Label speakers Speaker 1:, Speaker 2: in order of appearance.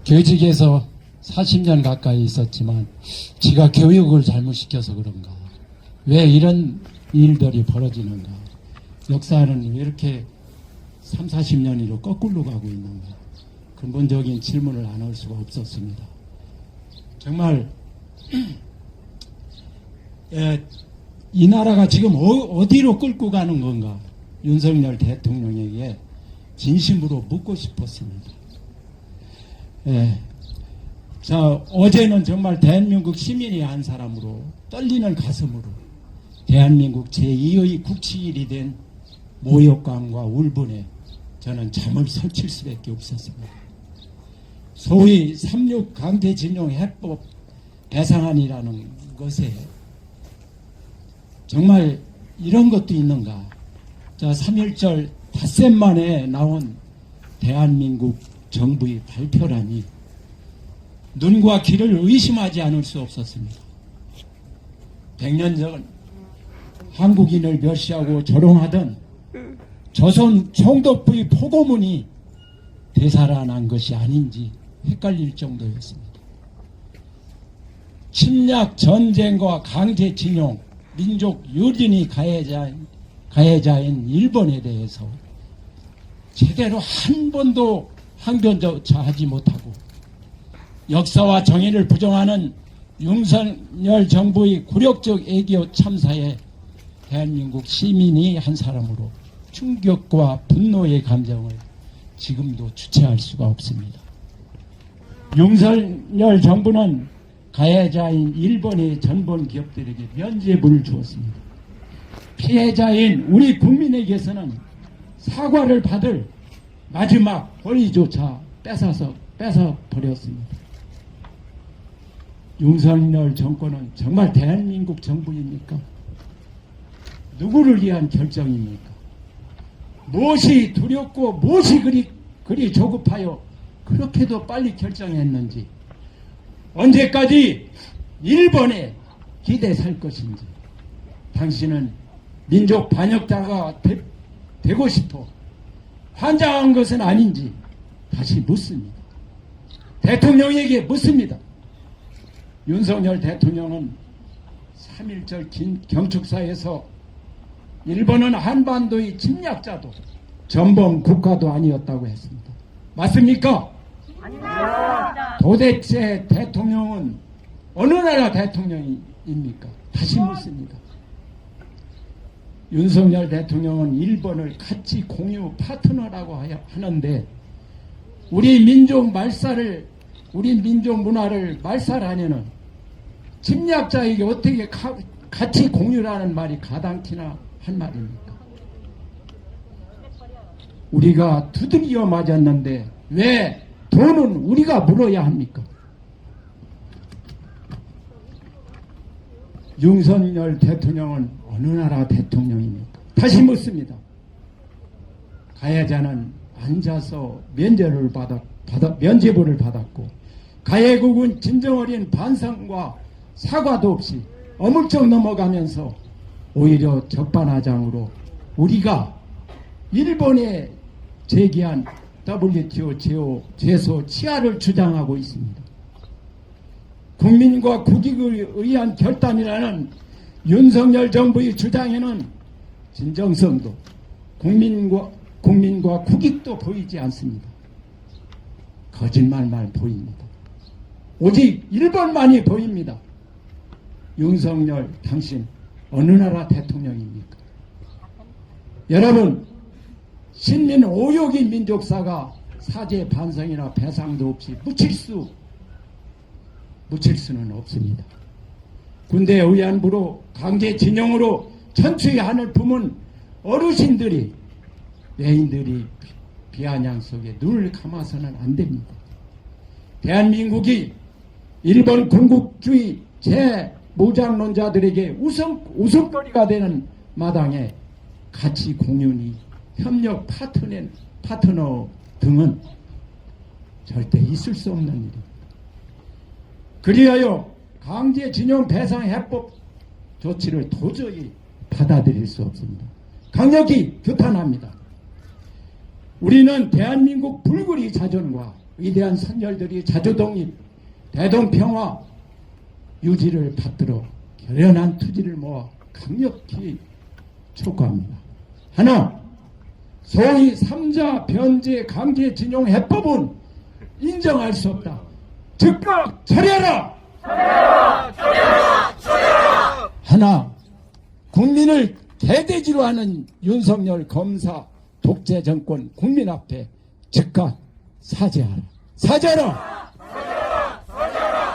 Speaker 1: 교직에서 40년 가까이 있었지만 지가 교육을 잘못시켜서 그런가, 왜 이런 일들이 벌어지는가, 역사는 왜 이렇게 3, 40년으로 거꾸로 가고 있는가, 근본적인 질문을 안 할 수가 없었습니다. 정말 이 나라가 지금 어디로 끌고 가는 건가, 윤석열 대통령에게 진심으로 묻고 싶었습니다. 자, 어제는 정말 대한민국 시민이 한 사람으로 떨리는 가슴으로 대한민국 제2의 국치일이 된 모욕감과 울분에 저는 잠을 설칠 수밖에 없었습니다. 소위 3.6 강제징용 해법 배상안이라는 것에 정말 이런 것도 있는가. 자, 3.1절 닷새 만에 나온 대한민국 정부의 발표라니 눈과 귀를 의심하지 않을 수 없었습니다. 100년 전 한국인을 멸시하고 조롱하던 조선 총독부의 포고문이 되살아난 것이 아닌지 헷갈릴 정도였습니다. 침략, 전쟁과 강제징용, 민족 유린이 가해자인 일본에 대해서 제대로 한 번도 항변조차 하지 못하고 역사와 정의를 부정하는 윤석열 정부의 굴욕적 애교 참사에 대한민국 시민이 한 사람으로 충격과 분노의 감정을 지금도 주체할 수가 없습니다. 윤석열 정부는 가해자인 일본의 전범 기업들에게 면죄부를 주었습니다. 피해자인 우리 국민에게서는 사과를 받을 마지막 권리조차 뺏어버렸습니다. 윤석열 정권은 정말 대한민국 정부입니까? 누구를 위한 결정입니까? 무엇이 두렵고 무엇이 그리 조급하여 그렇게도 빨리 결정했는지, 언제까지 일본에 기대 살 것인지, 당신은 민족 반역자가 되고 싶어 환장한 것은 아닌지 다시 묻습니다. 대통령에게 묻습니다. 윤석열 대통령은 3.1절 경축사에서 일본은 한반도의 침략자도 전범 국가도 아니었다고 했습니다. 맞습니까? 아닙니다. 도대체 대통령은 어느 나라 대통령입니까? 다시 묻습니다. 윤석열 대통령은 일본을 가치 공유 파트너라고 하는데 우리 민족 문화를 말살하려는 침략자에게 어떻게 가치 공유라는 말이 가당키나 한 말입니까? 우리가 두드려 맞았는데 왜 돈은 우리가 물어야 합니까? 윤석열 대통령은 어느 나라 대통령입니까? 다시 묻습니다. 가해자는 앉아서 면죄부를 받았고 가해국은 진정 어린 반성과 사과도 없이 어물쩍 넘어가면서 오히려 적반하장으로 우리가 일본에 제기한 WTO 제소 치하를 주장하고 있습니다. 국민과 국익을 의한 결단이라는 윤석열 정부의 주장에는 진정성도 국민과 국익도 보이지 않습니다. 거짓말만 보입니다. 오직 일본만이 보입니다. 윤석열, 당신 어느 나라 대통령입니까? 여러분, 신민 오욕인 민족사가 사죄 반성이나 배상도 없이 묻힐 수는 없습니다. 군대 의안부로 강제징용으로 천추의 한을 품은 어르신들이, 외인들이 비아냥 속에 눈을 감아서는 안 됩니다. 대한민국이 일본 군국주의 제무장론자들에게 웃음거리가 되는 마당에 가치 공유니 협력 파트너 등은 절대 있을 수 없는 일입니다. 그리하여 강제징용 배상 해법 조치를 도저히 받아들일 수 없습니다. 강력히 규탄합니다.
Speaker 2: 우리는 대한민국 불굴이 자존과 위대한 선열들이 자주독립, 대동평화 유지를 받들어 결연한 투지를 모아 강력히 촉구합니다. 하나, 소위 3자 변제 강제 진용 해법은 인정할 수 없다. 즉각 처리하라! 하나, 국민을 개돼지로 하는 윤석열 검사 독재 정권 국민 앞에 즉각 사죄하라. 사죄하라!